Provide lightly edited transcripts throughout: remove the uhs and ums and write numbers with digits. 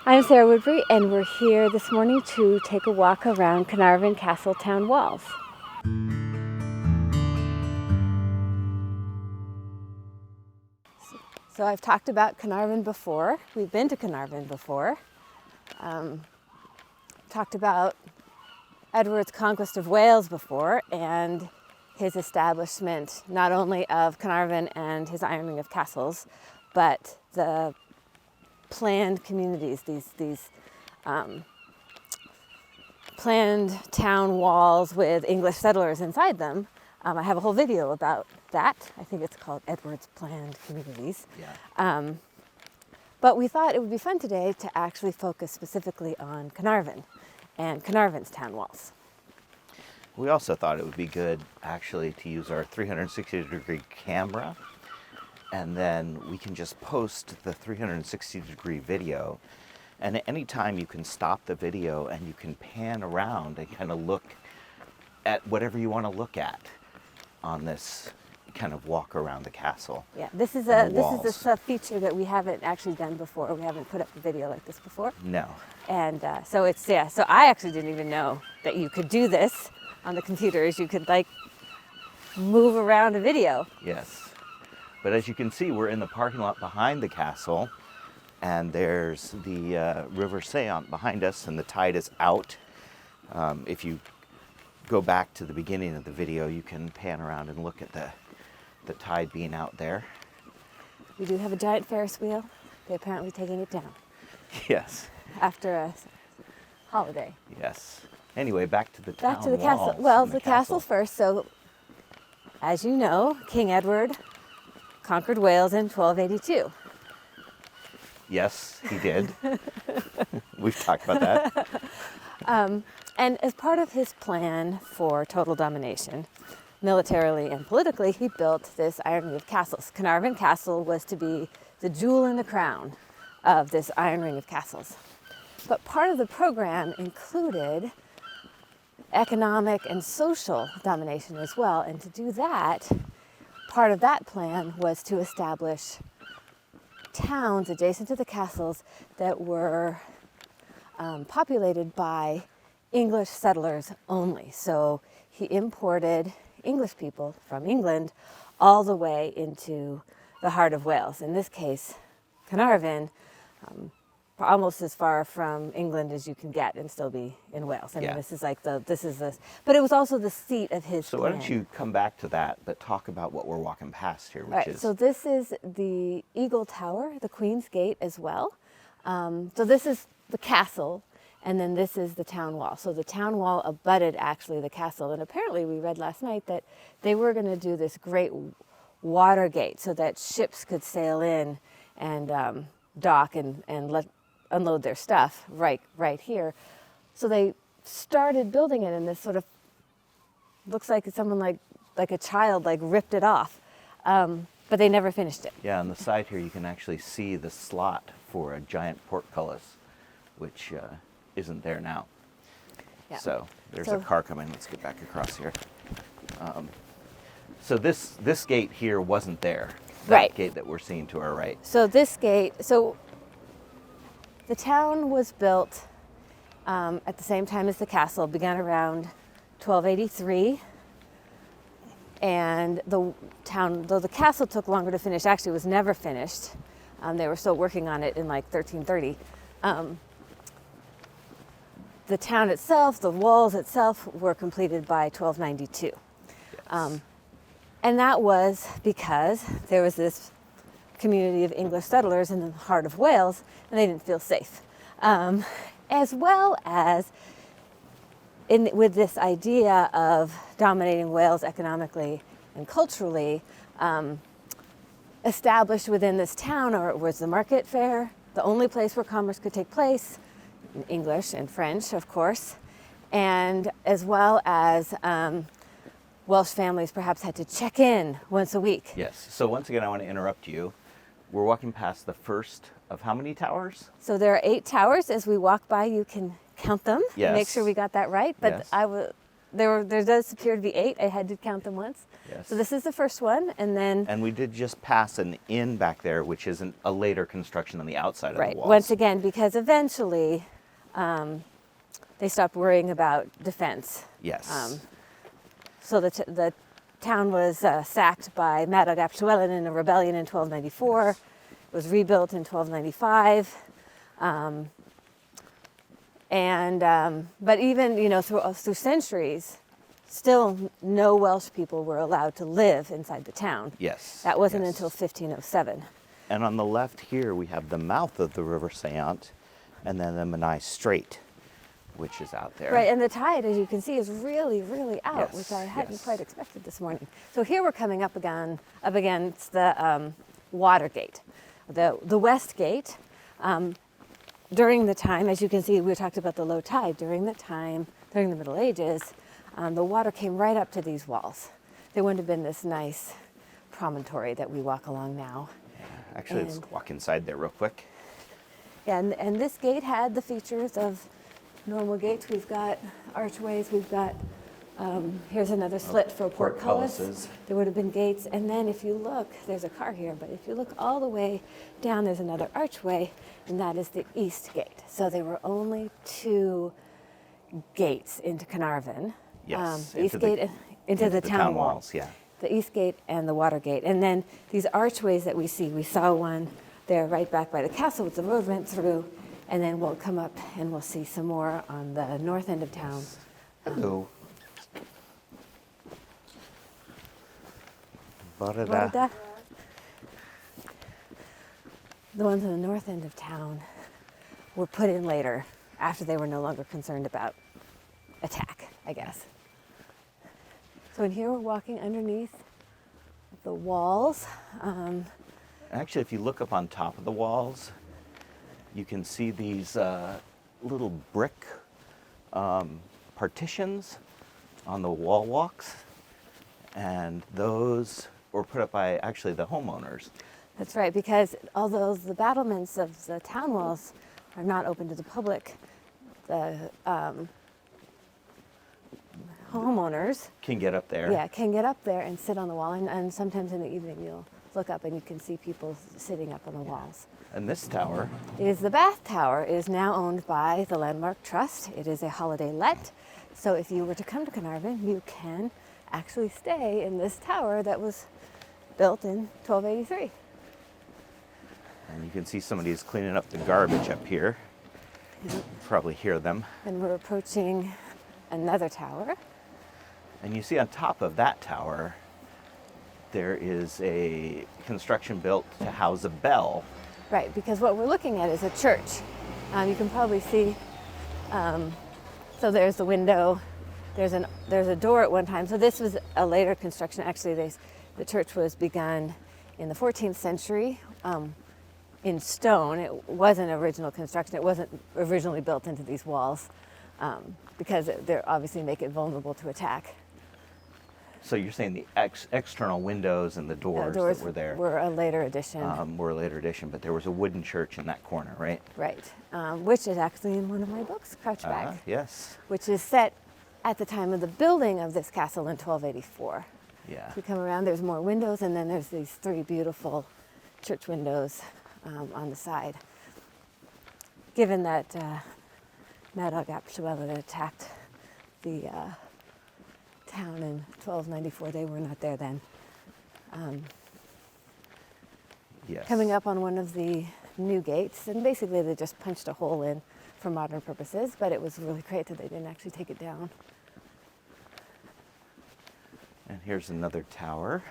I'm Sarah Woodbury, and we're here this morning to take a walk around Carnarvon Castle town walls. So I've talked about Carnarvon before. We've been to Carnarvon before. Talked about Edward's conquest of Wales before and his establishment not only of Carnarvon and his ironing of castles, but the planned communities, these planned town walls with English settlers inside them. I have a whole video about that. I think it's called Edward's Planned Communities. Yeah. But we thought it would be fun today to actually focus specifically on Carnarvon and Carnarvon's town walls. We also thought it would be good actually to use our 360-degree camera, and then we can just post the 360-degree video, and at any time you can stop the video and you can pan around and kind of look at whatever you want to look at on this kind of walk around the castle. Yeah, this is a feature that we haven't actually done before. We haven't put up a video like this before. No. And so I actually didn't even know that you could do this on the computers. You could like move around a video. Yes. But as you can see, we're in the parking lot behind the castle, and there's the River Seant behind us, and the tide is out. If you go back to the beginning of the video, you can pan around and look at the tide being out there. We do have a giant Ferris wheel. They're apparently taking it down. Yes. After a holiday. Yes. Anyway, back to the town Back to the walls castle. Well, and the castle first. So, as you know, King Edward conquered Wales in 1282. Yes, he did. We've talked about that. And as part of his plan for total domination, militarily and politically, he built this iron of castles. Carnarvon Castle was to be the jewel in the crown of this iron ring of castles. But part of the program included economic and social domination as well. And to do that, part of that plan was to establish towns adjacent to the castles that were populated by English settlers only. So he imported English people from England all the way into the heart of Wales. In this case, Carnarvon, almost as far from England as you can get and still be in Wales. I mean, but it was also the seat of his So plan. why don't you come back to that, but talk about what we're walking past here, which is... So this is the Eagle Tower, the Queen's Gate as well. So this is the castle, and then this is the town wall. So the town wall abutted actually the castle, and apparently we read last night that they were going to do this great water gate so that ships could sail in and dock and unload their stuff right here. So they started building it, and this sort of looks like someone like a child ripped it off, but they never finished it. Yeah, on the side here you can actually see the slot for a giant portcullis, which isn't there now. Yeah. So there's a car coming. Let's get back across here. So this gate here wasn't there. That Right. gate that we're seeing to our right. So this gate, the town was built at the same time as the castle, began around 1283. And the town, though the castle took longer to finish, actually was never finished. They were still working on it in 1330. The town itself, the walls itself, were completed by 1292. Yes. And that was because there was this community of English settlers in the heart of Wales, and they didn't feel safe. As well as with this idea of dominating Wales economically and culturally, established within this town was the market fair, the only place where commerce could take place, in English and French, of course, and as well as Welsh families perhaps had to check in once a week. Yes. So once again, I want to interrupt you. We're walking past the first of how many towers? So there are 8 towers. As we walk by, you can count them. Yes. Make sure we got that right. But Yes. there does appear to be 8. I did count them once. Yes. So this is the first one, and then And we did just pass an inn back there, which isn't a later construction on the outside of right, the walls. once again, because eventually they stopped worrying about defense. Yes. So the town was sacked by Mad Haug ap Llywelyn in a rebellion in 1294. Yes. It was rebuilt in 1295. But even through centuries, still no Welsh people were allowed to live inside the town. Yes. That wasn't yes. until 1507. And on the left here, we have the mouth of the River Sayant, and then the Menai Strait, which is out there. Right, and the tide, as you can see, is really, really out, Yes, which I hadn't yes. quite expected this morning. So here we're coming up against the Watergate, the West Gate. During the time, as you can see, we talked about the low tide. During the Middle Ages, the water came right up to these walls. There wouldn't have been this nice promontory that we walk along now. Actually, let's walk inside there real quick. Yeah, and this gate had the features of normal gates. We've got archways, we've got, here's another slit for portcullis. portcullises. There would have been gates, and then if you look, there's a car here, but if you look all the way down, there's another archway, and that is the East Gate. So there were only 2 gates into Caernarvon. Yes, The East Gate into the town wall. walls, yeah. The East Gate and the Water Gate. And then these archways that we see, we saw one there right back by the castle, which the road went through, and then we'll come up and we'll see some more on the north end of town. Hello. Borda. The ones on the north end of town were put in later, after they were no longer concerned about attack, I guess. So in here we're walking underneath the walls. Actually, if you look up on top of the walls, you can see these little brick partitions on the wall walks, and those were put up by actually the homeowners. That's right, because although the battlements of the town walls are not open to the public, the homeowners Can get up there. can get up there and sit on the wall, and sometimes in the evening you'll look up and you can see people sitting up on the walls. And this tower, Is the Bath Tower is now owned by the Landmark Trust. It is a holiday let, so if you were to come to Carnarvon, you can actually stay in this tower that was built in 1283. and you can see somebody's cleaning up the garbage up here. Probably hear them. And we're approaching another tower. And you see on top of that tower, there is a construction built to house a bell. Right, because what we're looking at is a church. You can probably see, so there's the window, there's a door at one time. So this was a later construction. Actually, the church was begun in the 14th century in stone. It wasn't original construction. It wasn't originally built into these walls because they obviously make it vulnerable to attack. So you're saying the external windows and the doors, Doors that were there were a later addition. were a later addition, but there was a wooden church in that corner, right? Right, which is actually in one of my books, Crouchback, Yes. which is set at the time of the building of this castle in 1284. Yeah. We come around, there's more windows, and then there's these 3 beautiful church windows on the side. Given that Mad Haug ap Llywelyn attacked the town in 1294, they were not there then. Yes. Coming up on one of the new gates, and basically they just punched a hole in for modern purposes, but it was really great that they didn't actually take it down. And here's another tower.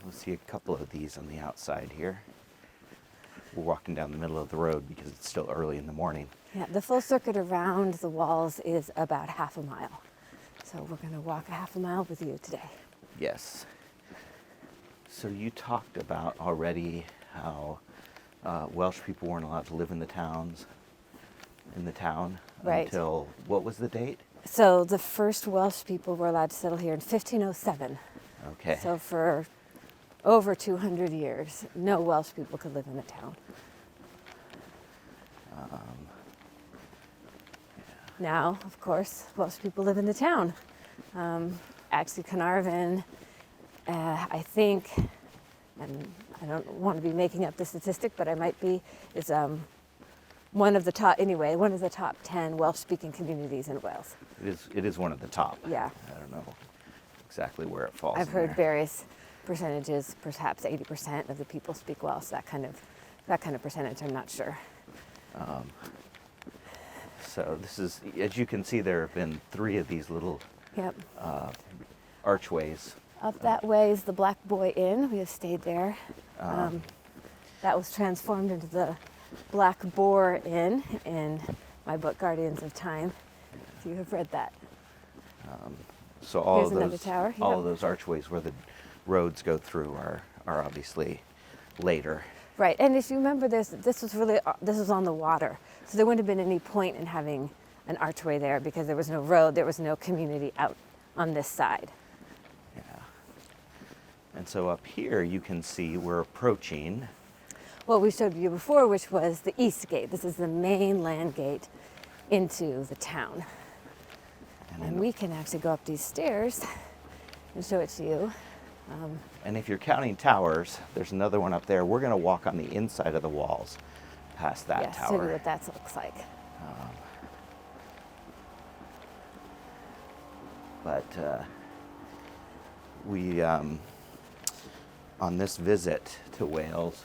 We'll see a couple of these on the outside here. We're walking down the middle of the road because it's still early in the morning. Yeah, the full circuit around the walls is about half a mile. So we're going to walk a half a mile with you today. Yes. So you talked about already how Welsh people weren't allowed to live in the town Right. until, what was the date? So the first Welsh people were allowed to settle here in 1507. Okay. So for over 200 years, no Welsh people could live in the town. now, of course, Welsh people live in the town. Actually, Carnarvon, I think, and I don't want to be making up the statistic, but I might be, is one of the top 10 Welsh-speaking communities in Wales. It is one of the top. Yeah. I don't know exactly where it falls. I've in heard there. various percentages, perhaps 80% of the people speak Welsh, that kind of percentage, I'm not sure. So this is, as you can see, there have been 3 of these little Yep. archways. Up that way is the Black Boy Inn. We have stayed there. That was transformed into the Black Boar Inn in my book, Guardians of Time, if you have read that. So all Here's of another those, tower. all Yep. of those archways where the roads go through are obviously later. Right, and if you remember, this was on the water, so there wouldn't have been any point in having an archway there because there was no road, there was no community out on this side. Yeah. And so up here you can see we're approaching. What we showed you before, which was the east gate. This is the main land gate into the town. And we can actually go up these stairs and show it to you. And if you're counting towers, there's another one up there. We're going to walk on the inside of the walls past that Yes, show tower. you what that looks like. But we, on this visit to Wales,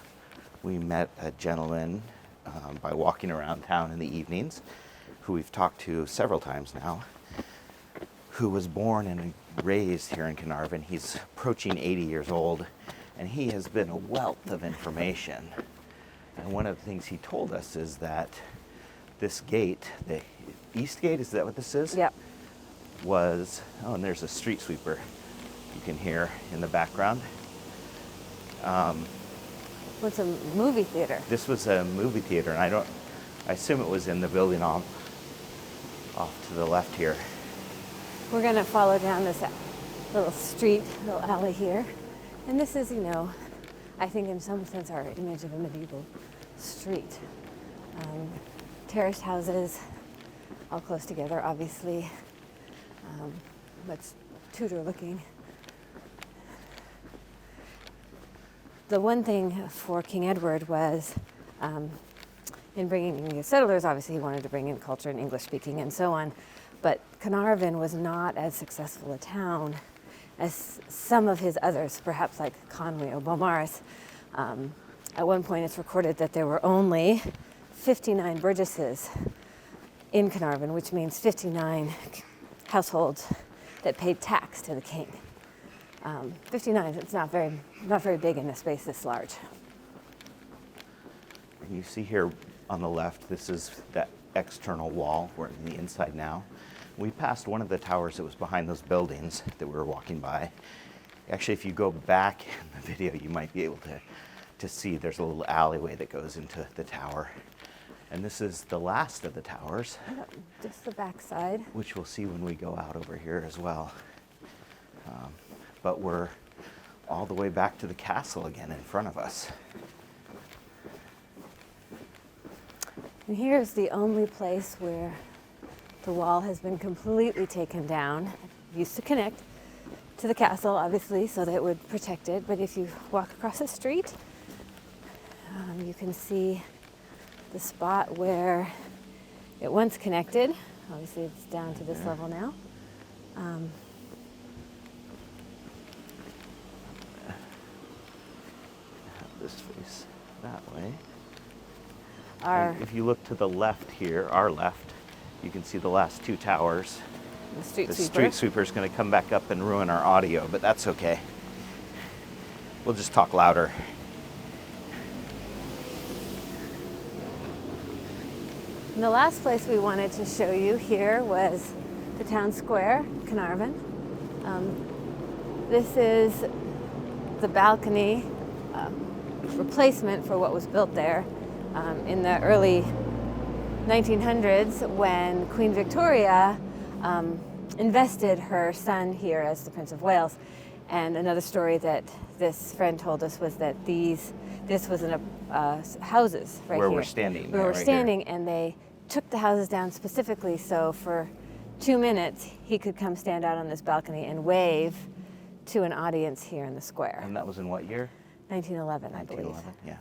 we met a gentleman by walking around town in the evenings, who we've talked to several times now, who was born and raised here in Caernarvon. He's approaching 80 years old, and he has been a wealth of information. And one of the things he told us is that this gate, the East Gate, is that what this is? Yep. Was, oh, and there's a street sweeper you can hear in the background. What's a movie theater? This was a movie theater, and I assume it was in the building off to the left here. We're going to follow down this little street, little alley here. And this is, I think in some sense our image of a medieval street. Terraced houses, all close together, obviously. But Tudor looking. The one thing for King Edward was, in bringing in settlers, obviously he wanted to bring in culture and English speaking and so on. But Caernarvon was not as successful a town as some of his others, perhaps like Conwy or Beaumaris. At one point it's recorded that there were only 59 burgesses in Caernarvon, which means 59 households that paid tax to the king. 59, it's not very big in a space this large. And you see here on the left, this is that external wall. We're in the inside now. We passed one of the towers that was behind those buildings that we were walking by. Actually, if you go back in the video, you might be able to see there's a little alleyway that goes into the tower. And this is the last of the towers. Just the back side. Which we'll see when we go out over here as well. But we're all the way back to the castle again in front of us. And here's the only place where the wall has been completely taken down. It used to connect to the castle, obviously, so that it would protect it. But if you walk across the street, you can see the spot where it once connected. Obviously, it's down to this level now. This face that way. Our If you look to the left here, our left, you can see the last 2 towers. the street The sweeper. street sweeper is going to come back up and ruin our audio, but that's okay. We'll just talk louder. And the last place we wanted to show you here was the town square, Caernarvon. This is the balcony replacement for what was built there in the early 1900s when Queen Victoria invested her son here as the Prince of Wales. And another story that this friend told us was that this was in houses right Where here. we're standing. Where yeah, we're right standing, and they took the houses down specifically so for 2 minutes he could come stand out on this balcony and wave to an audience here in the square. And that was in what year? 1911, I believe. 1911, yeah.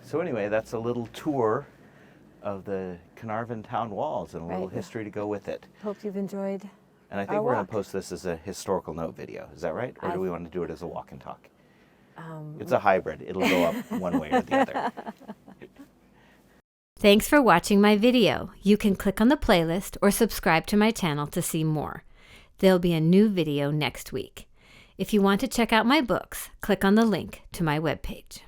So anyway, that's a little tour of the Carnarvon town walls and a little Right. history to go with it. Hope you've enjoyed. And I think Our we're going walk. to post this as a historical note video. Is that right? Or do we want to do it as a walk and talk? It's a hybrid. It'll go up one way or the other. Thanks for watching my video. You can click on the playlist or subscribe to my channel to see more. There'll be a new video next week. If you want to check out my books, click on the link to my webpage.